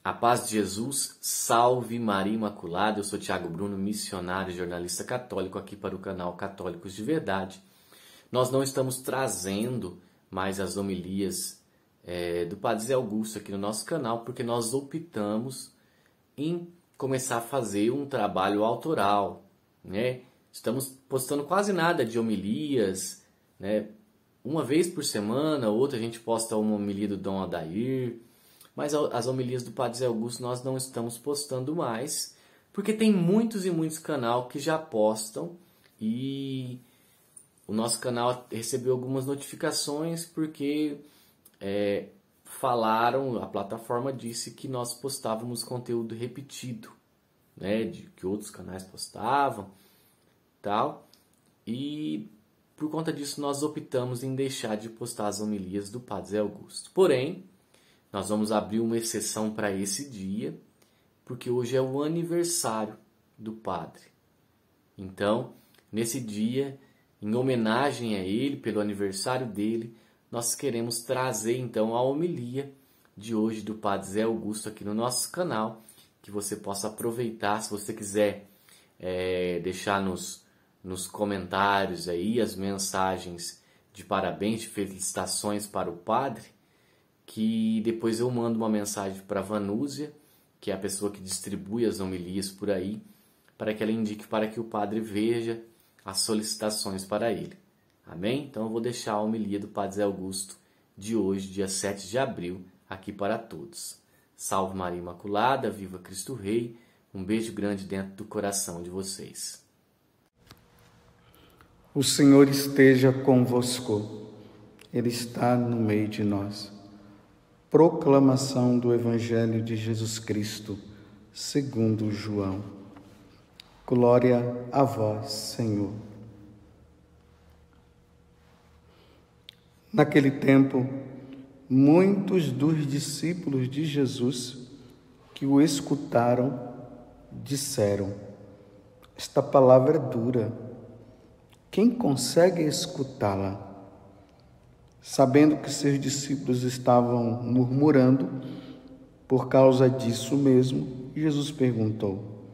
A paz de Jesus, salve Maria Imaculada. Eu sou Tiago Bruno, missionário e jornalista católico aqui para o canal Católicos de Verdade. Nós não estamos trazendo mais as homilias do Padre Zé Augusto aqui no nosso canal, porque nós optamos em começar a fazer um trabalho autoral, né? Estamos postando quase nada de homilias, né? Uma vez por semana, outra a gente posta uma homilia do Dom Adair, mas as homilias do Padre Zé Augusto nós não estamos postando mais, porque tem muitos e muitos canais que já postam e o nosso canal recebeu algumas notificações porque a plataforma disse que nós postávamos conteúdo repetido, né, de que outros canais postavam, tal, e por conta disso nós optamos em deixar de postar as homilias do Padre Zé Augusto. Porém, nós vamos abrir uma exceção para esse dia, porque hoje é o aniversário do Padre. Então, nesse dia, em homenagem a ele, pelo aniversário dele, nós queremos trazer então a homilia de hoje do Padre Zé Augusto aqui no nosso canal, que você possa aproveitar. Se você quiser deixar nos comentários aí as mensagens de parabéns, de felicitações para o Padre, que depois eu mando uma mensagem para a Vanúzia, que é a pessoa que distribui as homilias por aí, para que ela indique para que o Padre veja as solicitações para ele. Amém? Então eu vou deixar a homilia do Padre Zé Augusto de hoje, dia 7 de abril, aqui para todos. Salve Maria Imaculada, viva Cristo Rei, um beijo grande dentro do coração de vocês. O Senhor esteja convosco, Ele está no meio de nós. Proclamação do Evangelho de Jesus Cristo, segundo João. Glória a vós, Senhor. Naquele tempo, muitos dos discípulos de Jesus que o escutaram disseram: esta palavra é dura, quem consegue escutá-la? Sabendo que seus discípulos estavam murmurando por causa disso mesmo, Jesus perguntou: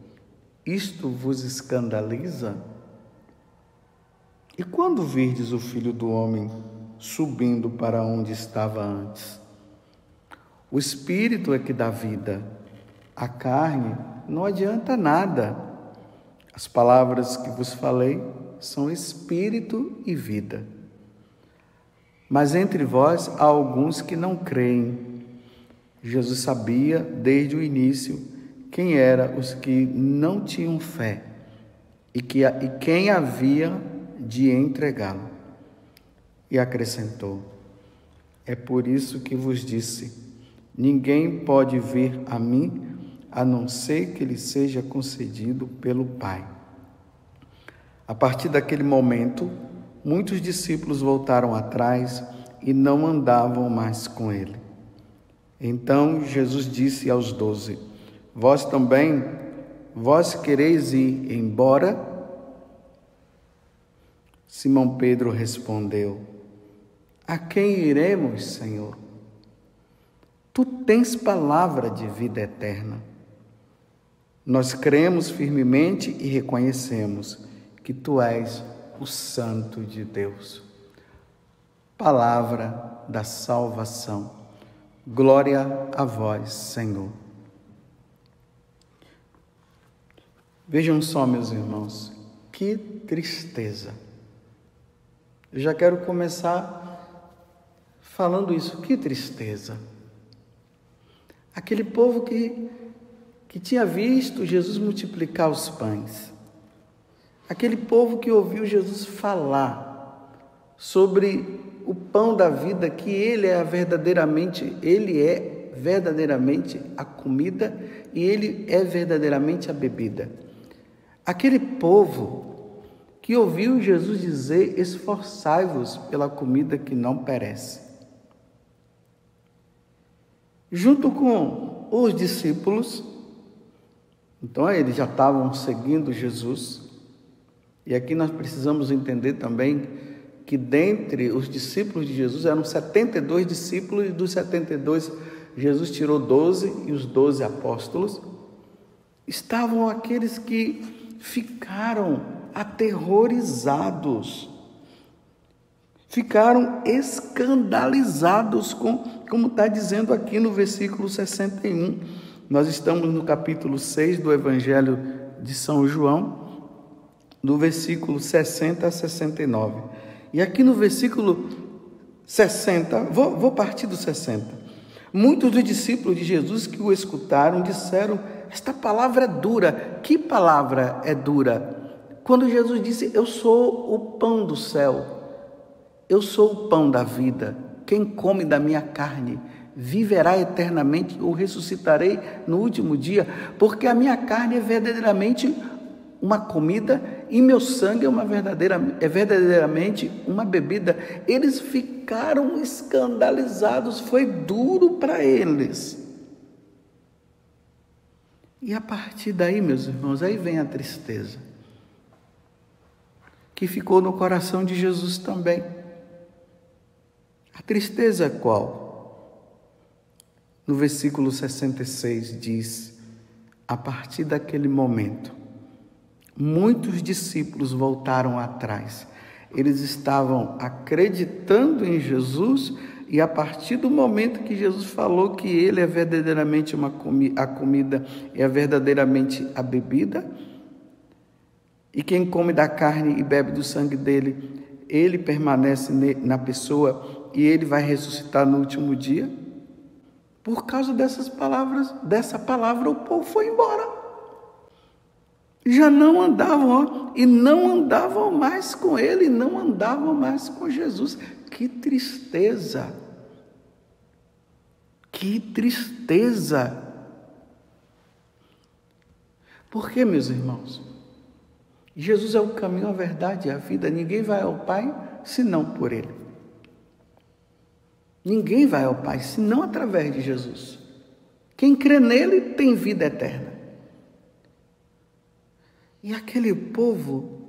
isto vos escandaliza? E quando virdes o Filho do Homem subindo para onde estava antes? O Espírito é que dá vida, a carne não adianta nada. As palavras que vos falei são Espírito e vida. Mas entre vós há alguns que não creem. Jesus sabia desde o início quem eram os que não tinham fé e quem havia de entregá-lo. E acrescentou: é por isso que vos disse, ninguém pode vir a mim a não ser que lhe seja concedido pelo Pai. A partir daquele momento, muitos discípulos voltaram atrás e não andavam mais com ele. Então Jesus disse aos 12: vós também, vós quereis ir embora? Simão Pedro respondeu: a quem iremos, Senhor? Tu tens palavra de vida eterna. Nós cremos firmemente e reconhecemos que tu és o Santo de Deus. Palavra da salvação. Glória a vós, Senhor. Vejam só, meus irmãos, que tristeza. Eu já quero começar falando isso, que tristeza. Aquele povo que tinha visto Jesus multiplicar os pães, aquele povo que ouviu Jesus falar sobre o pão da vida, que ele é verdadeiramente a comida e ele é verdadeiramente a bebida. Aquele povo que ouviu Jesus dizer: esforçai-vos pela comida que não perece. Junto com os discípulos, então eles já estavam seguindo Jesus. E aqui nós precisamos entender também que dentre os discípulos de Jesus eram 72 discípulos, e dos 72 Jesus tirou 12 e os 12 apóstolos, estavam aqueles que ficaram aterrorizados, ficaram escandalizados como está dizendo aqui no versículo 61. Nós estamos no capítulo 6 do Evangelho de São João, do versículo 60 a 69. E aqui no versículo 60, vou partir do 60. Muitos dos discípulos de Jesus que o escutaram disseram: esta palavra é dura. Que palavra é dura? Quando Jesus disse: eu sou o pão do céu, eu sou o pão da vida, quem come da minha carne viverá eternamente, eu ressuscitarei no último dia, porque a minha carne é verdadeiramente uma comida e meu sangue é verdadeiramente uma bebida. Eles ficaram escandalizados, foi duro para eles. E a partir daí, meus irmãos, aí vem a tristeza, que ficou no coração de Jesus também. A tristeza qual? No versículo 66 diz: a partir daquele momento, muitos discípulos voltaram atrás. Eles estavam acreditando em Jesus, e a partir do momento que Jesus falou que Ele é verdadeiramente a comida e é verdadeiramente a bebida, e quem come da carne e bebe do sangue dele, ele permanece na pessoa e ele vai ressuscitar no último dia. Por causa dessa palavra, o povo foi embora. Já não andavam, e não andavam mais com ele, não andavam mais com Jesus. Que tristeza! Que tristeza! Por quê, meus irmãos? Jesus é o caminho, a verdade e a vida. Ninguém vai ao Pai senão por Ele. Ninguém vai ao Pai senão através de Jesus. Quem crê nele tem vida eterna. E aquele povo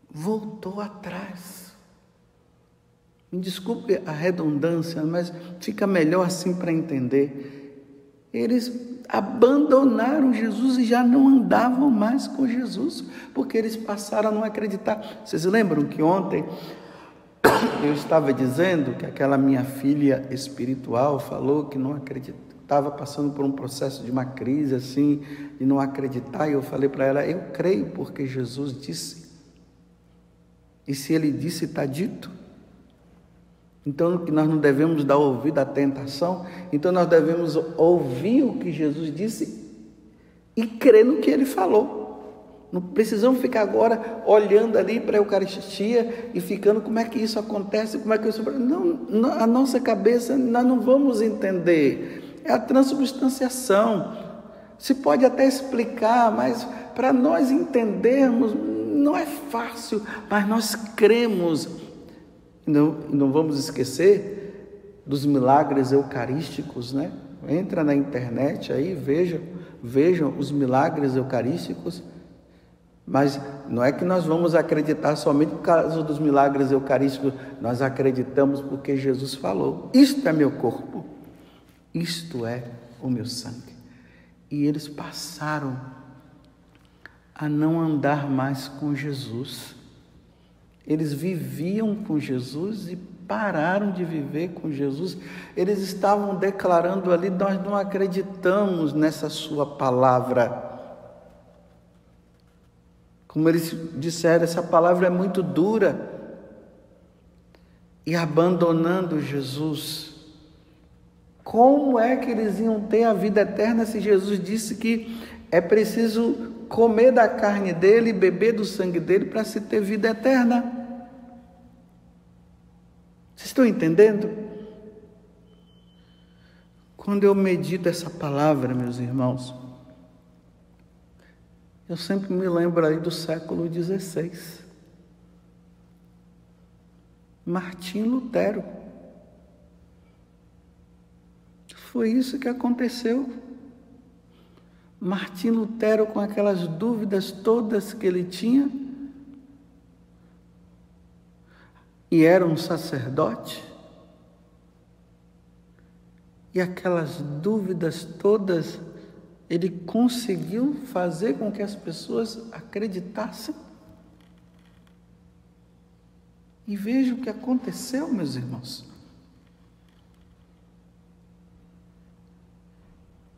voltou atrás. Me desculpe a redundância, mas fica melhor assim para entender. Eles abandonaram Jesus e já não andavam mais com Jesus, porque eles passaram a não acreditar. Vocês lembram que ontem eu estava dizendo que aquela minha filha espiritual falou que não acreditava, estava passando por um processo de uma crise assim, de não acreditar, e eu falei para ela: eu creio porque Jesus disse, e se Ele disse, está dito. Então que nós não devemos dar ouvido à tentação, então nós devemos ouvir o que Jesus disse e crer no que Ele falou. Não precisamos ficar agora olhando ali para a Eucaristia e ficando: como é que isso acontece, como é que isso... Não, a nossa cabeça, nós não vamos entender. É a transubstanciação. Se pode até explicar, mas para nós entendermos não é fácil, mas nós cremos. Não vamos esquecer dos milagres eucarísticos, né? Entra na internet aí, vejam os milagres eucarísticos. Mas não é que nós vamos acreditar somente por causa dos milagres eucarísticos. Nós acreditamos porque Jesus falou: isto é meu corpo, isto é o meu sangue. E eles passaram a não andar mais com Jesus. Eles viviam com Jesus e pararam de viver com Jesus. Eles estavam declarando ali: nós não acreditamos nessa sua palavra. Como eles disseram, essa palavra é muito dura. E abandonando Jesus, como é que eles iam ter a vida eterna se Jesus disse que é preciso comer da carne dele e beber do sangue dele para se ter vida eterna? Vocês estão entendendo? Quando eu medito essa palavra, meus irmãos, eu sempre me lembro aí do século XVI. Martim Lutero. Foi isso que aconteceu. Martim Lutero, com aquelas dúvidas todas que ele tinha, e era um sacerdote, e aquelas dúvidas todas, ele conseguiu fazer com que as pessoas acreditassem. E veja o que aconteceu, meus irmãos.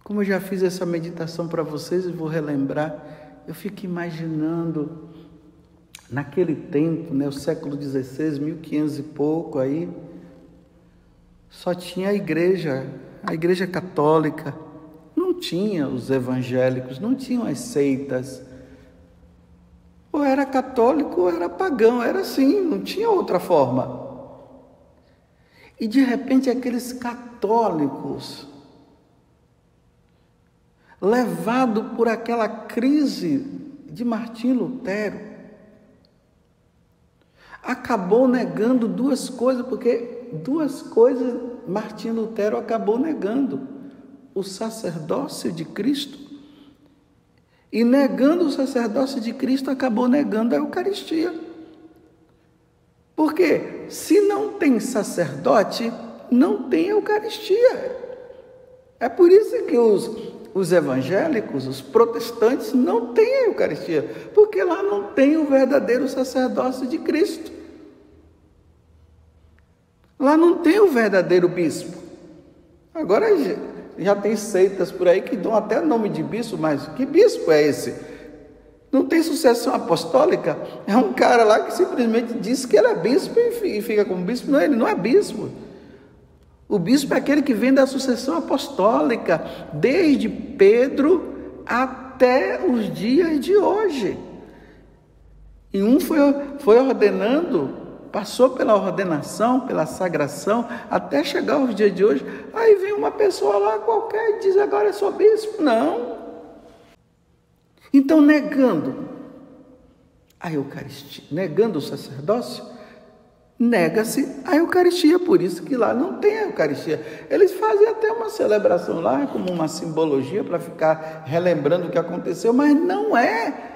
Como eu já fiz essa meditação para vocês e vou relembrar, eu fico imaginando naquele tempo, o século XVI, 1500 e pouco aí, só tinha a igreja católica, não tinha os evangélicos, não tinham as seitas. Ou era católico ou era pagão, era assim, não tinha outra forma. E de repente aqueles católicos, levados por aquela crise de Martim Lutero, acabou negando duas coisas, porque duas coisas Martim Lutero acabou negando: o sacerdócio de Cristo, e negando o sacerdócio de Cristo, acabou negando a Eucaristia. Porque se não tem sacerdote, não tem Eucaristia. É por isso que os evangélicos, os protestantes, não têm a Eucaristia, porque lá não tem o verdadeiro sacerdócio de Cristo. Lá não tem o verdadeiro bispo. Agora já tem seitas por aí que dão até nome de bispo, mas que bispo é esse? Não tem sucessão apostólica? É um cara lá que simplesmente diz que ele é bispo e fica como bispo. Não, ele não é bispo. O bispo é aquele que vem da sucessão apostólica, desde Pedro até os dias de hoje. E um foi ordenando, passou pela ordenação, pela sagração, até chegar aos dias de hoje. Aí vem uma pessoa lá qualquer e diz: agora eu sou bispo. Não. Então, negando a Eucaristia, negando o sacerdócio, nega-se a Eucaristia. Por isso que lá não tem a Eucaristia. Eles fazem até uma celebração lá, como uma simbologia, para ficar relembrando o que aconteceu, mas não é.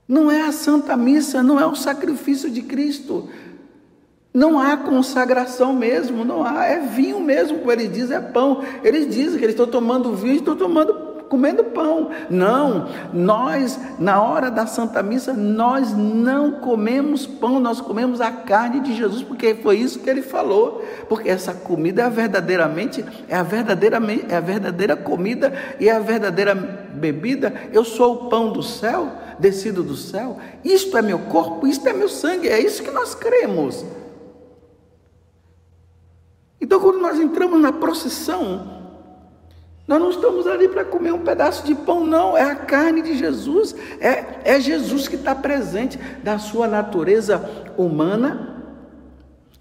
Não é a Santa Missa, não é o sacrifício de Cristo. Não há consagração mesmo, não há. É vinho mesmo, como eles dizem, é pão. Eles dizem que eles estão tomando vinho, comendo pão. Não, nós, na hora da Santa Missa, nós não comemos pão, nós comemos a carne de Jesus, porque foi isso que ele falou. Porque essa comida é a verdadeira comida e é a verdadeira bebida. Eu sou o pão do céu, descido do céu. Isto é meu corpo, isto é meu sangue, é isso que nós cremos. Então, quando nós entramos na procissão, nós não estamos ali para comer um pedaço de pão, não. É a carne de Jesus. É Jesus que está presente na sua natureza humana,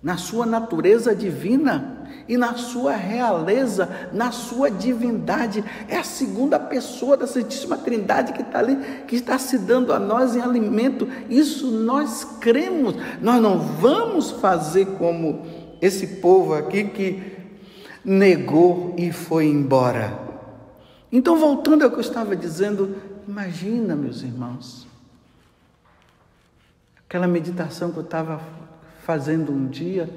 na sua natureza divina e na sua realeza, na sua divindade. É a segunda pessoa da Santíssima Trindade que está ali, que está se dando a nós em alimento. Isso nós cremos. Nós não vamos fazer como esse povo aqui que negou e foi embora. Então, voltando ao que eu estava dizendo, imagina, meus irmãos, aquela meditação que eu estava fazendo um dia,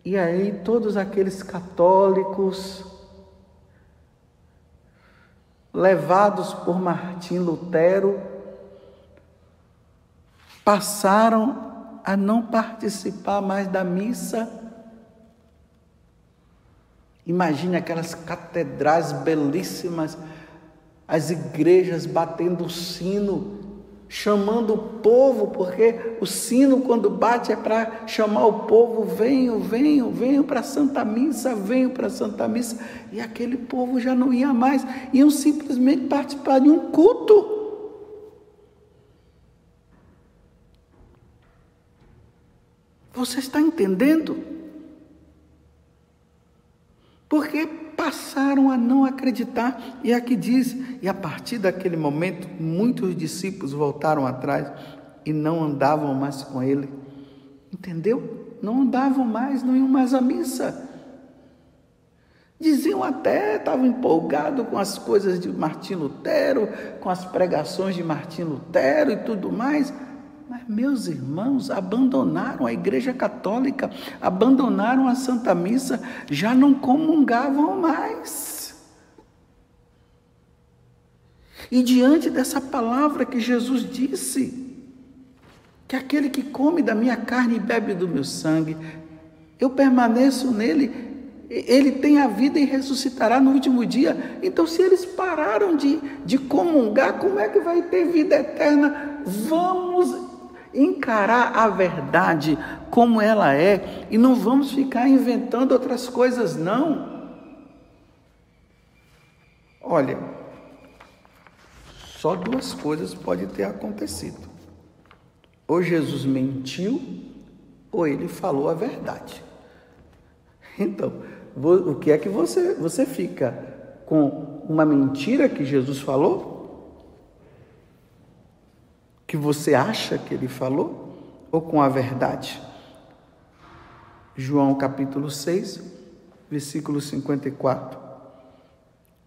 e aí todos aqueles católicos levados por Martim Lutero passaram a não participar mais da missa. Imagine aquelas catedrais belíssimas, as igrejas batendo o sino, chamando o povo, porque o sino quando bate é para chamar o povo: venham, venham, venham para a Santa Missa, venham para a Santa Missa. E aquele povo já não ia mais, iam simplesmente participar de um culto. Você está entendendo? Porque passaram a não acreditar. E aqui diz: e a partir daquele momento, muitos discípulos voltaram atrás e não andavam mais com ele. Entendeu? Não andavam mais, não iam mais à missa. Diziam até, estavam empolgados com as coisas de Martim Lutero, com as pregações de Martim Lutero e tudo mais, Mas, meus irmãos, abandonaram a Igreja Católica, abandonaram a Santa Missa, já não comungavam mais. E diante dessa palavra que Jesus disse, que aquele que come da minha carne e bebe do meu sangue, eu permaneço nele, ele tem a vida e ressuscitará no último dia. Então, se eles pararam de comungar, como é que vai ter vida eterna? Vamos encarar a verdade como ela é e não vamos ficar inventando outras coisas, não. Olha, só duas coisas podem ter acontecido. Ou Jesus mentiu, ou ele falou a verdade. Então, o que é que você fica com uma mentira que Jesus falou? Que você acha que ele falou? Ou com a verdade? João capítulo 6, versículo 54.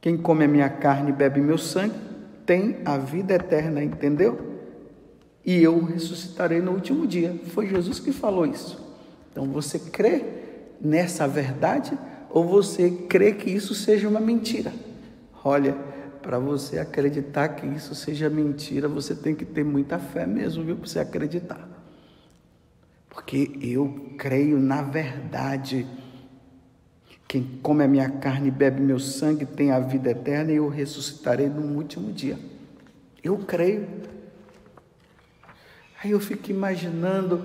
Quem come a minha carne e bebe meu sangue tem a vida eterna, entendeu? E eu ressuscitarei no último dia. Foi Jesus que falou isso. Então você crê nessa verdade ou você crê que isso seja uma mentira? Olha, para você acreditar que isso seja mentira, você tem que ter muita fé mesmo, viu? Para você acreditar. Porque eu creio na verdade. Quem come a minha carne e bebe meu sangue tem a vida eterna e eu ressuscitarei no último dia. Eu creio. Aí eu fico imaginando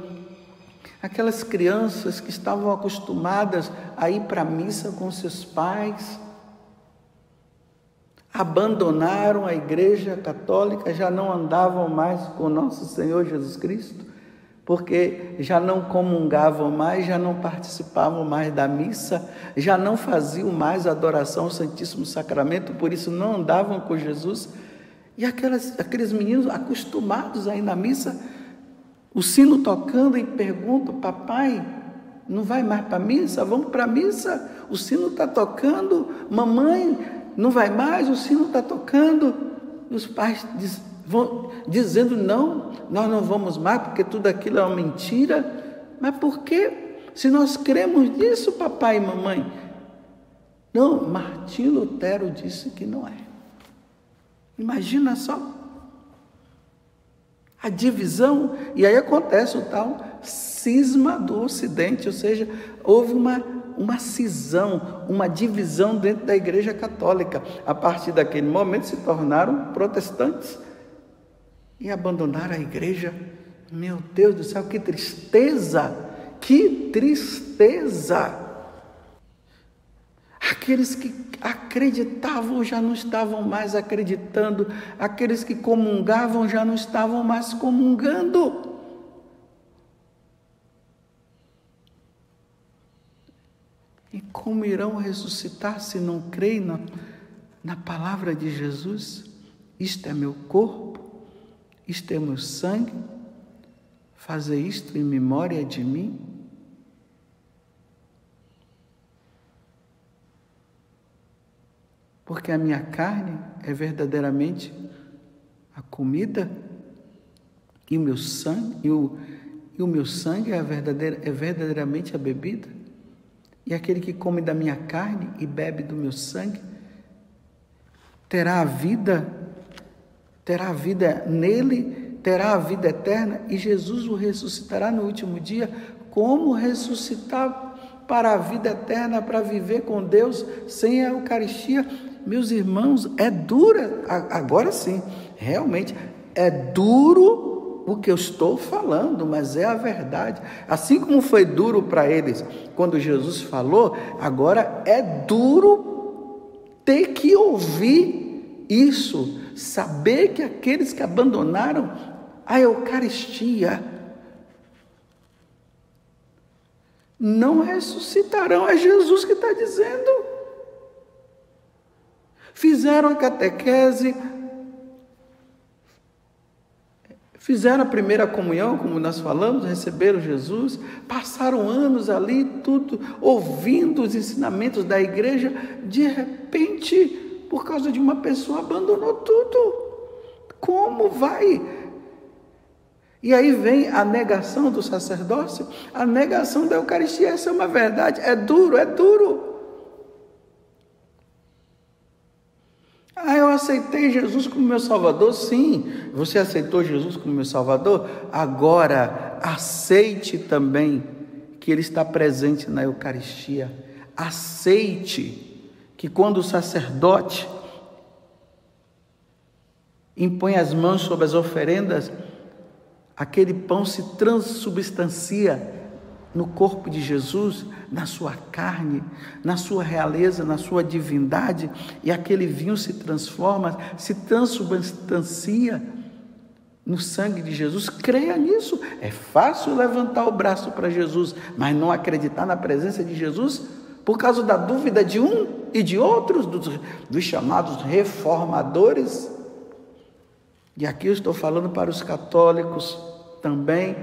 aquelas crianças que estavam acostumadas a ir para a missa com seus pais, abandonaram a Igreja Católica, já não andavam mais com nosso Senhor Jesus Cristo, porque já não comungavam mais, já não participavam mais da missa, já não faziam mais adoração ao Santíssimo Sacramento, por isso não andavam com Jesus. E aqueles meninos acostumados a ir na missa, o sino tocando e perguntam: papai, não vai mais para a missa? Vamos para a missa, o sino está tocando. Mamãe, não vai mais? O sino está tocando. E os pais vão dizendo: não, nós não vamos mais, porque tudo aquilo é uma mentira. Mas por quê? Se nós cremos nisso, papai e mamãe. Não, Martim Lutero disse que não é. Imagina só. A divisão, e aí acontece o tal cisma do Ocidente, ou seja, houve uma cisão, uma divisão dentro da Igreja Católica. A partir daquele momento se tornaram protestantes e abandonaram a Igreja. Meu Deus do céu, que tristeza! Que tristeza! Aqueles que acreditavam já não estavam mais acreditando, aqueles que comungavam já não estavam mais comungando. E como irão ressuscitar se não creem na palavra de Jesus? Isto é meu corpo, isto é meu sangue, fazer isto em memória de mim. Porque a minha carne é verdadeiramente a comida e o meu sangue, o meu sangue é verdadeiramente a bebida. E aquele que come da minha carne e bebe do meu sangue terá a vida nele, terá a vida eterna, e Jesus o ressuscitará no último dia. Como ressuscitar para a vida eterna, para viver com Deus sem a Eucaristia? Meus irmãos, é dura, agora sim, realmente é duro o que eu estou falando, mas é a verdade. Assim como foi duro para eles quando Jesus falou, agora é duro ter que ouvir isso, saber que aqueles que abandonaram a Eucaristia não ressuscitarão. É Jesus que está dizendo. Fizeram a catequese, fizeram a primeira comunhão, como nós falamos, receberam Jesus, passaram anos ali, tudo, ouvindo os ensinamentos da igreja, de repente, por causa de uma pessoa, abandonou tudo. Como vai? E aí vem a negação do sacerdócio, a negação da Eucaristia. Essa é uma verdade, é duro, é duro. Eu aceitei Jesus como meu Salvador. Sim, você aceitou Jesus como meu Salvador? Agora, aceite também que Ele está presente na Eucaristia. Aceite que quando o sacerdote impõe as mãos sobre as oferendas, aquele pão se transubstancia no corpo de Jesus, na sua carne, na sua realeza, na sua divindade, e aquele vinho se transforma, se transubstancia no sangue de Jesus. Creia nisso. É fácil levantar o braço para Jesus, mas não acreditar na presença de Jesus por causa da dúvida de um e de outros, dos chamados reformadores. E aqui eu estou falando para os católicos também,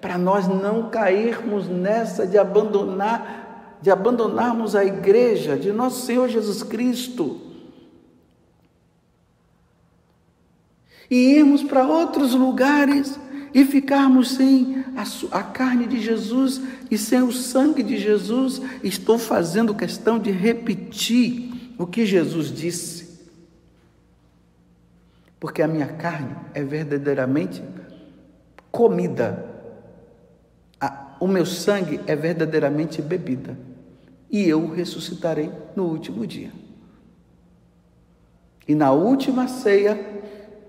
para nós não cairmos nessa de abandonarmos a igreja de nosso Senhor Jesus Cristo e irmos para outros lugares e ficarmos sem a carne de Jesus e sem o sangue de Jesus. Estou fazendo questão de repetir o que Jesus disse, porque a minha carne é verdadeiramente comida, o meu sangue é verdadeiramente bebida, e eu ressuscitarei no último dia. E na última ceia,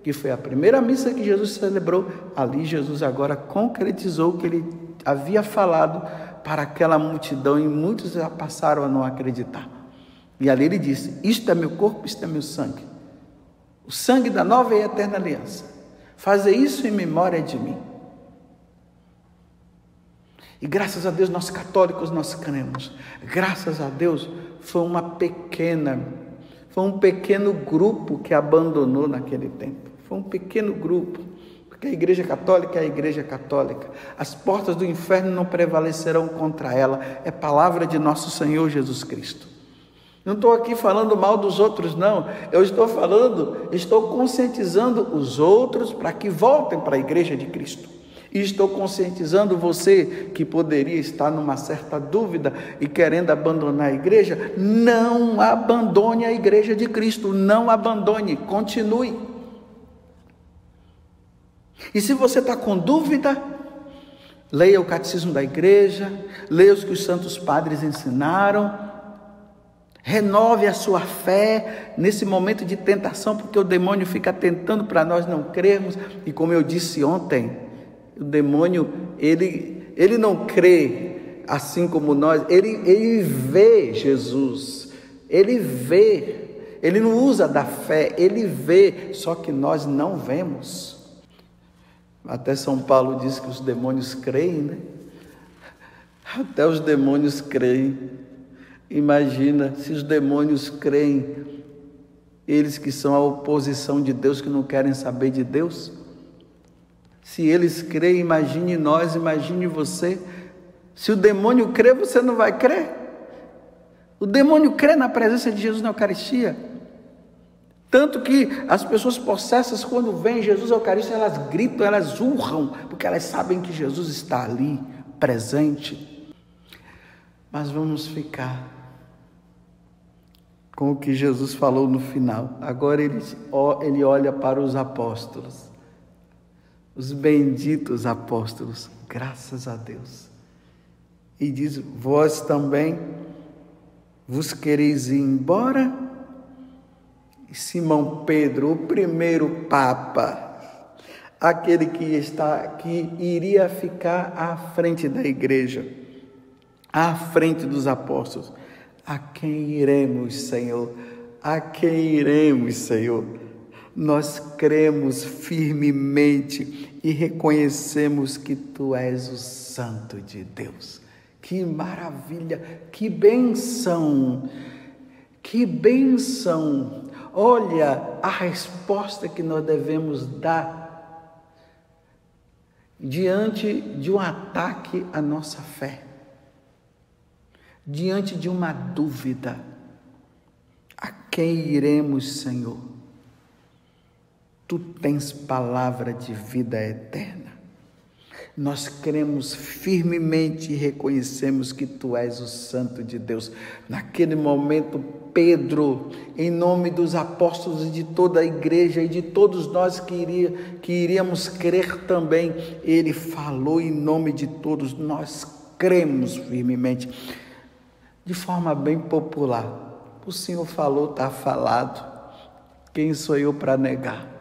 que foi a primeira missa que Jesus celebrou, ali Jesus agora concretizou o que ele havia falado para aquela multidão, e muitos já passaram a não acreditar. E ali ele disse: isto é meu corpo, isto é meu sangue, o sangue da nova e eterna aliança. Fazer isso em memória de mim. E graças a Deus, nós católicos, nós cremos. Graças a Deus, foi um pequeno grupo que abandonou naquele tempo. Foi um pequeno grupo, porque a Igreja Católica é a Igreja Católica. As portas do inferno não prevalecerão contra ela. É palavra de nosso Senhor Jesus Cristo. Não estou aqui falando mal dos outros, não. Eu estou conscientizando os outros para que voltem para a Igreja de Cristo. E estou conscientizando você que poderia estar numa certa dúvida e querendo abandonar a igreja. Não abandone a Igreja de Cristo, não abandone, continue. E se você está com dúvida, leia o Catecismo da Igreja, leia os que os santos padres ensinaram, renove a sua fé nesse momento de tentação, porque o demônio fica tentando para nós não crermos. E como eu disse ontem, o demônio, ele não crê assim como nós, ele vê Jesus, ele não usa da fé, ele vê, só que nós não vemos. Até São Paulo diz que os demônios creem, né? Até os demônios creem. Imagina, se os demônios creem, eles que são a oposição de Deus, que não querem saber de Deus. Se eles creem, imagine nós, imagine você. Se o demônio crê, você não vai crer? O demônio crê na presença de Jesus na Eucaristia. Tanto que as pessoas possessas, quando veem Jesus na Eucaristia, elas gritam, elas urram, porque elas sabem que Jesus está ali, presente. Mas vamos ficar com o que Jesus falou no final. Agora ele olha para os apóstolos. Os benditos apóstolos, graças a Deus. E diz: vós também vos quereis ir embora? E Simão Pedro, o primeiro Papa, aquele que iria ficar à frente da igreja, à frente dos apóstolos: a quem iremos, Senhor? A quem iremos, Senhor? Nós cremos firmemente e reconhecemos que Tu és o Santo de Deus. Que maravilha, que bênção, que bênção. Olha a resposta que nós devemos dar diante de um ataque à nossa fé, diante de uma dúvida. A quem iremos, Senhor? Tu tens palavra de vida eterna. Nós cremos firmemente e reconhecemos que Tu és o Santo de Deus. Naquele momento, Pedro, em nome dos apóstolos e de toda a igreja e de todos nós que iríamos crer também, ele falou em nome de todos. Nós cremos firmemente, de forma bem popular. O Senhor falou, está falado. Quem sou eu para negar?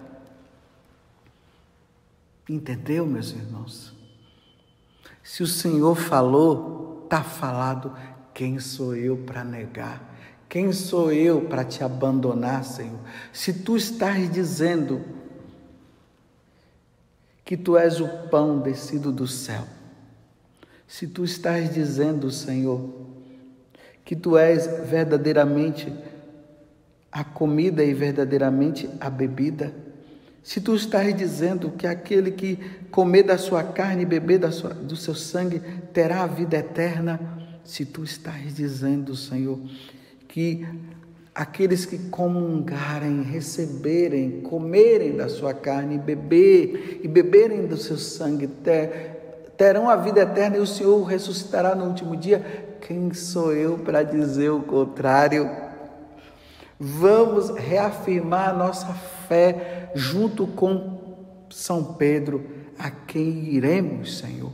Entendeu, meus irmãos? Se o Senhor falou, está falado. Quem sou eu para negar? Quem sou eu para te abandonar, Senhor? Se Tu estás dizendo que Tu és o pão descido do céu, se Tu estás dizendo, Senhor, que Tu és verdadeiramente a comida e verdadeiramente a bebida, se Tu estás dizendo que aquele que comer da sua carne e beber do seu sangue terá a vida eterna, se Tu estás dizendo, Senhor, que aqueles que comungarem, receberem, comerem da sua carne e beberem do seu sangue terão a vida eterna e o Senhor o ressuscitará no último dia. Quem sou eu para dizer o contrário? Vamos reafirmar a nossa fé junto com São Pedro, a quem iremos, Senhor.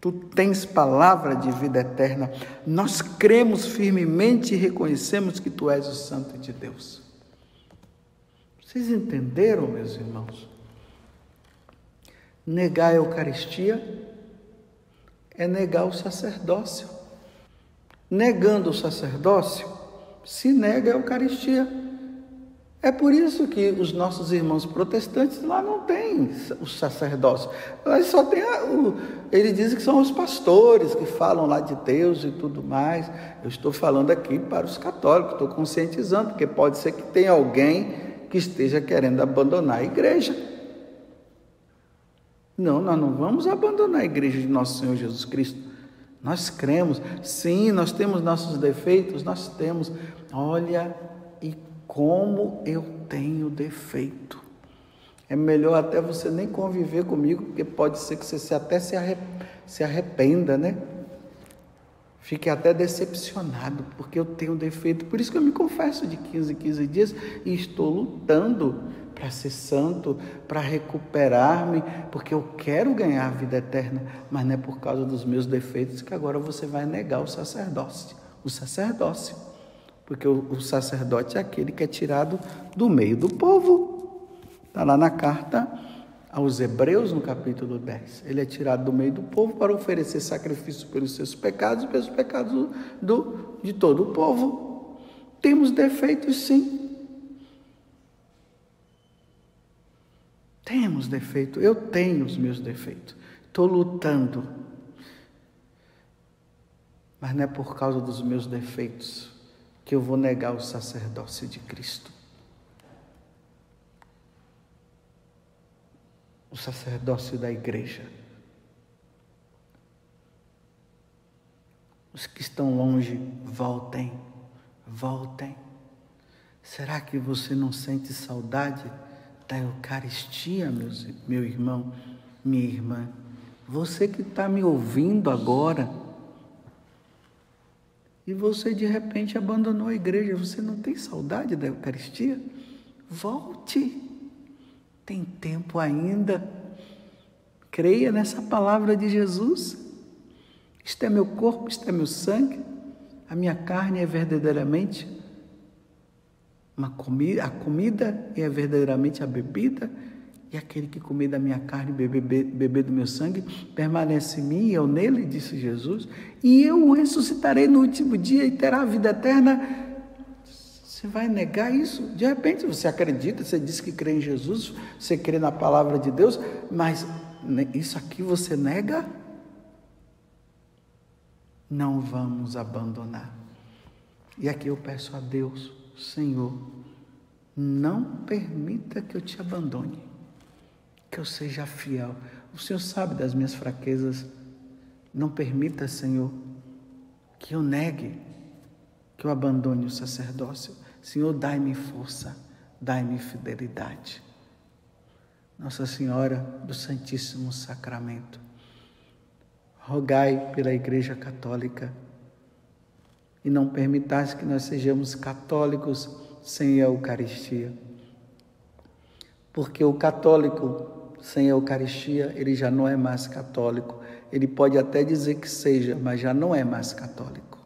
Tu tens palavra de vida eterna. Nós cremos firmemente e reconhecemos que Tu és o Santo de Deus. Vocês entenderam, meus irmãos? Negar a Eucaristia é negar o sacerdócio. Negando o sacerdócio, se nega a Eucaristia. É por isso que os nossos irmãos protestantes lá não têm o sacerdócio. Lá só tem eles dizem que são os pastores que falam lá de Deus e tudo mais. Eu estou falando aqui para os católicos, estou conscientizando, porque pode ser que tenha alguém que esteja querendo abandonar a igreja. Não, nós não vamos abandonar a igreja de nosso Senhor Jesus Cristo. Nós cremos, sim, nós temos nossos defeitos, nós temos. Olha, e como eu tenho defeito. É melhor até você nem conviver comigo, porque pode ser que você até se arrependa, né? Fique até decepcionado, porque eu tenho defeito. Por isso que eu me confesso de 15 em 15 dias e estou lutando para ser santo, para recuperar-me, porque eu quero ganhar a vida eterna, mas não é por causa dos meus defeitos que agora você vai negar o sacerdócio. Porque o sacerdote é aquele que é tirado do meio do povo. Está lá na carta aos Hebreus, no capítulo 10. Ele é tirado do meio do povo para oferecer sacrifício pelos seus pecados e pelos pecados de todo o povo. Temos defeitos, sim. Temos defeito. Eu tenho os meus defeitos. Estou lutando. Mas não é por causa dos meus defeitos que eu vou negar o sacerdócio de Cristo. O sacerdócio da igreja. Os que estão longe, voltem. Será que você não sente saudade da Eucaristia, meu irmão, minha irmã? Você que está me ouvindo agora, e você de repente abandonou a igreja, você não tem saudade da Eucaristia? Volte, tem tempo ainda. Creia nessa palavra de Jesus. Isto é meu corpo, isto é meu sangue. A minha carne é verdadeiramente a comida é verdadeiramente a bebida. E aquele que comer da minha carne e beber do meu sangue, permanece em mim e eu nele, disse Jesus, e eu o ressuscitarei no último dia e terá a vida eterna. Você vai negar isso? De repente você acredita, você diz que crê em Jesus, você crê na palavra de Deus, mas isso aqui você nega? Não vamos abandonar. E aqui eu peço a Deus, Senhor, não permita que eu te abandone. Que eu seja fiel. O Senhor sabe das minhas fraquezas. Não permita, Senhor, que eu negue, que eu abandone o sacerdócio. Senhor, dai-me força, dai-me fidelidade. Nossa Senhora do Santíssimo Sacramento, rogai pela Igreja Católica e não permitais que nós sejamos católicos sem a Eucaristia. Porque o católico sem a Eucaristia, ele já não é mais católico. Ele pode até dizer que seja, mas já não é mais católico.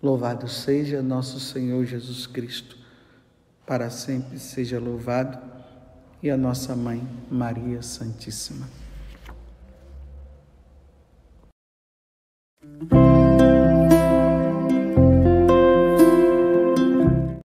Louvado seja nosso Senhor Jesus Cristo, para sempre seja louvado, e a nossa Mãe Maria Santíssima.